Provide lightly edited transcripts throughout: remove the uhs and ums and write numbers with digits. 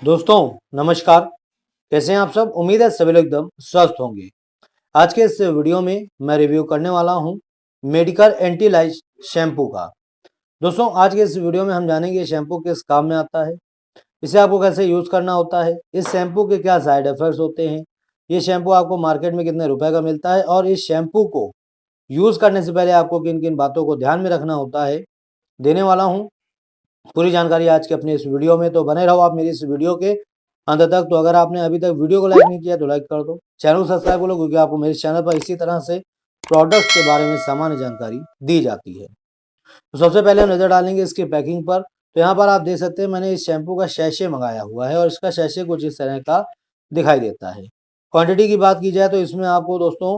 दोस्तों नमस्कार। कैसे हैं आप सब? उम्मीद है सभी लोग एकदम स्वस्थ होंगे। आज के इस वीडियो में मैं रिव्यू करने वाला हूं मेडिकल एंटी लाइज शैम्पू का। दोस्तों आज के इस वीडियो में हम जानेंगे शैम्पू किस काम में आता है, इसे आपको कैसे यूज करना होता है, इस शैम्पू के क्या साइड इफेक्ट्स होते हैं, ये शैम्पू आपको मार्केट में कितने रुपए का मिलता है और इस शैम्पू को यूज करने से पहले आपको किन किन बातों को ध्यान में रखना होता है, देने वाला हूँ पूरी जानकारी आज के अपने इस वीडियो में। तो बने रहो आप मेरी इस वीडियो के अंत तक। तो अगर आपने अभी तक वीडियो को लाइक नहीं किया तो लाइक कर दो, चैनल को सब्सक्राइब कर लो, क्योंकि आपको मेरे चैनल पर इसी तरह से प्रोडक्ट्स के बारे में सामान्य जानकारी दी जाती है। तो सबसे पहले हम नजर डालेंगे इसकी पैकिंग पर। तो यहाँ पर आप देख सकते हैं मैंने इस शैम्पू का शैशे मंगाया हुआ है और इसका शैशे कुछ इस तरह का दिखाई देता है। क्वांटिटी की बात की जाए तो इसमें आपको दोस्तों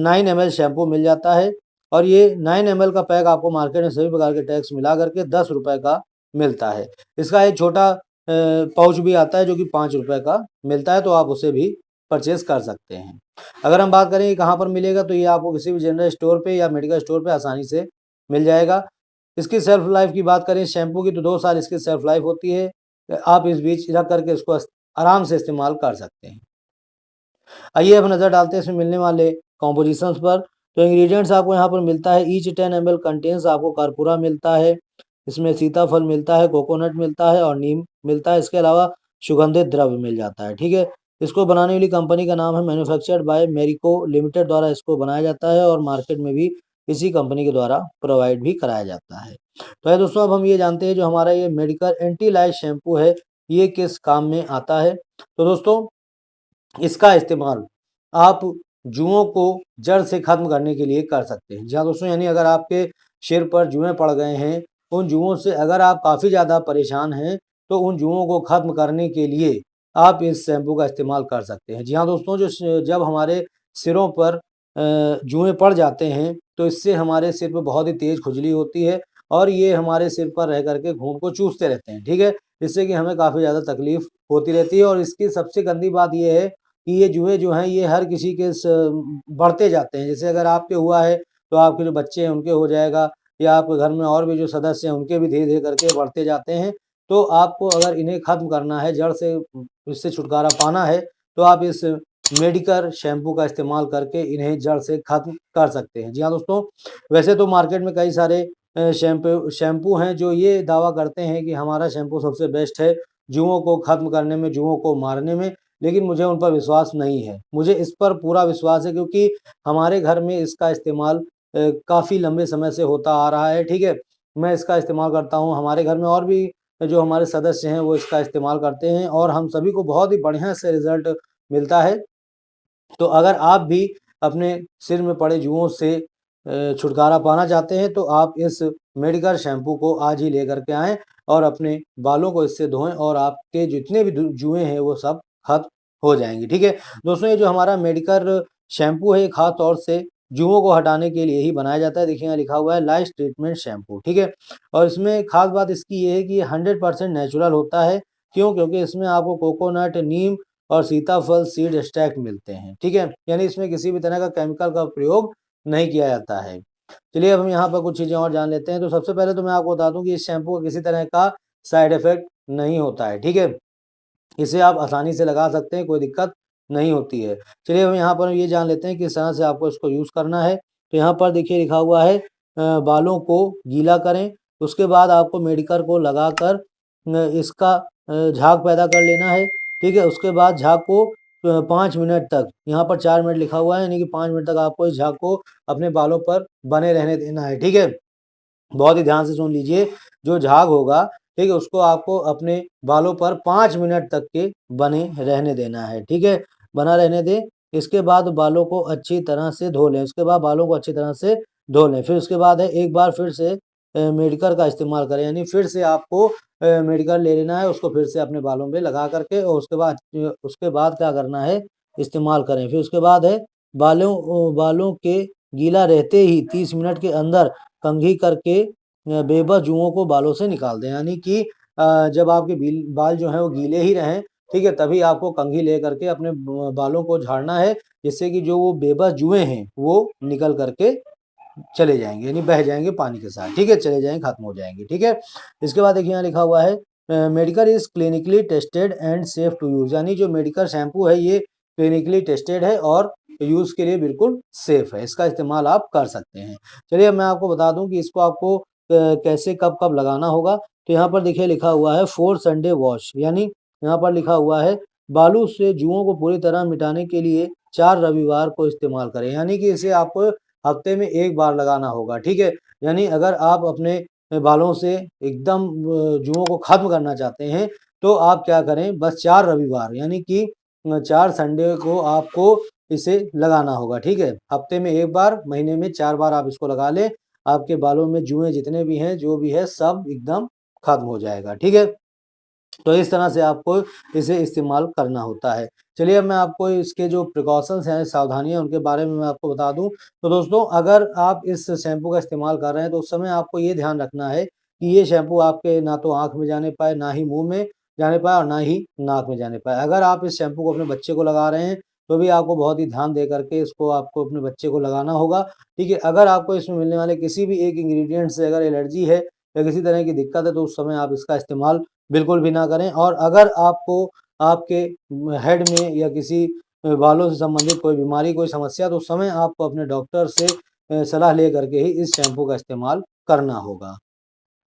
9 ml शैम्पू मिल जाता है और ये 9 ml का पैक आपको मार्केट में सभी प्रकार के टैक्स मिला करके 10 रुपए का मिलता है। इसका एक छोटा पाउच भी आता है जो कि 5 रुपए का मिलता है, तो आप उसे भी परचेज कर सकते हैं। अगर हम बात करें कि कहाँ पर मिलेगा, तो ये आपको किसी भी जनरल स्टोर पे या मेडिकल स्टोर पे आसानी से मिल जाएगा। इसकी सेल्फ लाइफ की बात करें शैम्पू की, तो 2 साल इसकी सेल्फ लाइफ होती है। आप इस बीच रख करके इसको आराम से इस्तेमाल कर सकते हैं। आइए अब नज़र डालते हैं इसमें मिलने वाले कॉम्पोजिशंस पर। तो इंग्रेडिएंट्स आपको यहाँ पर मिलता है, ईच 10 ml कंटेन्स आपको कर्पूरा मिलता है, इसमें सीताफल मिलता है, कोकोनट मिलता है और नीम मिलता है। इसके अलावा सुगंधित द्रव्य मिल जाता है, ठीक है। इसको बनाने वाली कंपनी का नाम है मैन्युफैक्चर्ड बाय मेरिको लिमिटेड द्वारा इसको बनाया जाता है और मार्केट में भी इसी कंपनी के द्वारा प्रोवाइड भी कराया जाता है। तो है दोस्तों, अब हम ये जानते हैं जो हमारा ये मेडिकल एंटी लाइज शैम्पू है ये किस काम में आता है। तो दोस्तों इसका इस्तेमाल आप जुओं को जड़ से खत्म करने के लिए कर सकते हैं। जी हाँ दोस्तों, यानी अगर आपके सिर पर जुएं पड़ गए हैं, उन जुओं से अगर आप काफ़ी ज़्यादा परेशान हैं, तो उन जुओं को खत्म करने के लिए आप इस शैम्पू का इस्तेमाल कर सकते हैं। जी हाँ दोस्तों, जब हमारे सिरों पर जुएं पड़ जाते हैं, तो इससे हमारे सिर पर बहुत ही तेज़ खुजली होती है और ये हमारे सिर पर रह करके खून को चूसते रहते हैं, ठीक है। जिससे कि हमें काफ़ी ज़्यादा तकलीफ होती रहती है और इसकी सबसे गंदी बात ये है कि ये जुएँ जो हैं ये हर किसी के बढ़ते जाते हैं। जैसे अगर आपके हुआ है तो आपके जो बच्चे हैं उनके हो जाएगा, या आपके घर में और भी जो सदस्य हैं उनके भी धीरे-धीरे करके बढ़ते जाते हैं। तो आपको अगर इन्हें ख़त्म करना है, जड़ से इससे छुटकारा पाना है, तो आप इस मेडिकेयर शैम्पू का इस्तेमाल करके इन्हें जड़ से ख़त्म कर सकते हैं। जी हाँ दोस्तों, वैसे तो मार्केट में कई सारे शैम्पू हैं जो ये दावा करते हैं कि हमारा शैम्पू सबसे बेस्ट है जुओं को ख़त्म करने में, जुओं को मारने में। लेकिन मुझे उन पर विश्वास नहीं है। मुझे इस पर पूरा विश्वास है क्योंकि हमारे घर में इसका इस्तेमाल काफ़ी लंबे समय से होता आ रहा है, ठीक है। मैं इसका इस्तेमाल करता हूँ, हमारे घर में और भी जो हमारे सदस्य हैं वो इसका इस्तेमाल करते हैं और हम सभी को बहुत ही बढ़िया से रिज़ल्ट मिलता है। तो अगर आप भी अपने सिर में पड़े जुओं से छुटकारा पाना चाहते हैं, तो आप इस मेडिकेयर शैम्पू को आज ही लेकर के आएँ और अपने बालों को इससे धोएँ और आपके जितने भी जुएँ हैं वो सब खत्म हो जाएँगी, ठीक है। दोस्तों ये जो हमारा मेडिकेयर शैम्पू है, ये ख़ास तौर से जुओं को हटाने के लिए ही बनाया जाता है। देखिए यहाँ लिखा हुआ है लाइस ट्रीटमेंट शैम्पू, ठीक है। और इसमें ख़ास बात इसकी ये है कि ये 100% नेचुरल होता है। क्यों? क्योंकि इसमें आपको कोकोनट, नीम और सीताफल सीड एक्सट्रैक्ट मिलते हैं, ठीक है। यानी इसमें किसी भी तरह का केमिकल का प्रयोग नहीं किया जाता है। चलिए अब हम यहाँ पर कुछ चीज़ें और जान लेते हैं। तो सबसे पहले तो मैं आपको बता दूँ कि इस शैम्पू का किसी तरह का साइड इफ़ेक्ट नहीं होता है, ठीक है। इसे आप आसानी से लगा सकते हैं, कोई दिक्कत नहीं होती है। चलिए हम यहाँ पर ये जान लेते हैं किस तरह से आपको इसको यूज़ करना है। तो यहाँ पर देखिए लिखा हुआ है बालों को गीला करें, उसके बाद आपको मेडिकेयर को लगाकर इसका झाग पैदा कर लेना है, ठीक है। उसके बाद झाग को 5 मिनट तक, यहाँ पर 4 मिनट लिखा हुआ है, यानी कि 5 मिनट तक आपको इस झाग को अपने बालों पर बने रहने देना है, ठीक है। बहुत ही ध्यान से सुन लीजिए, जो झाग होगा, ठीक है, उसको आपको अपने बालों पर 5 मिनट तक के बने रहने देना है, ठीक है, बना रहने दें। इसके बाद बालों को अच्छी तरह से धो लें, उसके बाद बालों को अच्छी तरह से धो लें। फिर उसके बाद है एक बार फिर से मेडिकेयर का इस्तेमाल करें, यानी फिर से आपको मेडिकेयर ले लेना है, उसको फिर से अपने बालों में लगा करके और उसके बाद क्या करना है, इस्तेमाल करें। फिर उसके बाद है बालों के गीला रहते ही 30 मिनट के अंदर कंघी करके बेबस जुओं को बालों से निकाल दें। यानी कि जब आपके बाल जो हैं वो गीले ही रहें, ठीक है, तभी आपको कंघी ले करके अपने बालों को झाड़ना है, जिससे कि जो वो बेबस जुएँ हैं वो निकल करके चले जाएँगे, यानी बह जाएँगे पानी के साथ, ठीक है, चले जाएँगे, खत्म हो जाएँगे, ठीक है। इसके बाद देखिए यहाँ लिखा हुआ है medical is clinically tested and safe to use, यानी जो मेडिकल शैम्पू है ये क्लिनिकली टेस्टेड है और यूज़ के लिए बिल्कुल सेफ है, इसका इस्तेमाल आप कर सकते हैं। चलिए अब मैं आपको बता दूं कि इसको आपको कैसे कब कब लगाना होगा। तो यहाँ पर देखिए लिखा हुआ है 4 संडे वॉश, यानी यहाँ पर लिखा हुआ है बालू से जुओं को पूरी तरह मिटाने के लिए 4 रविवार को इस्तेमाल करें, यानी कि इसे आपको हफ्ते में 1 बार लगाना होगा, ठीक है। यानी अगर आप अपने बालों से एकदम जुओं को खत्म करना चाहते हैं तो आप क्या करें, बस 4 रविवार यानी कि 4 संडे को आपको इसे लगाना होगा, ठीक है। हफ्ते में 1 बार, महीने में 4 बार आप इसको लगा लें, आपके बालों में जुएँ जितने भी हैं, जो भी है सब एकदम खत्म हो जाएगा, ठीक है। तो इस तरह से आपको इसे इस्तेमाल करना होता है। चलिए अब मैं आपको इसके जो प्रिकॉशंस हैं, सावधानियाँ उनके बारे में मैं आपको बता दूँ। तो दोस्तों अगर आप इस शैम्पू का इस्तेमाल कर रहे हैं तो उस समय आपको ये ध्यान रखना है कि ये शैम्पू आपके ना तो आँख में जाने पाए, ना ही मुँह में जाने पाए और ना ही नाक में जाने पाए। अगर आप इस शैम्पू को अपने बच्चे को लगा रहे हैं तो भी आपको बहुत ही ध्यान दे करके इसको आपको अपने बच्चे को लगाना होगा, ठीक है। अगर आपको इसमें मिलने वाले किसी भी एक इंग्रीडिएंट से अगर एलर्जी है या किसी तरह की दिक्कत है तो उस समय आप इसका इस्तेमाल बिल्कुल भी ना करें। और अगर आपको आपके हेड में या किसी बालों से संबंधित कोई बीमारी, कोई समस्या, तो उस समय आपको अपने डॉक्टर से सलाह ले करके ही इस शैम्पू का इस्तेमाल करना होगा।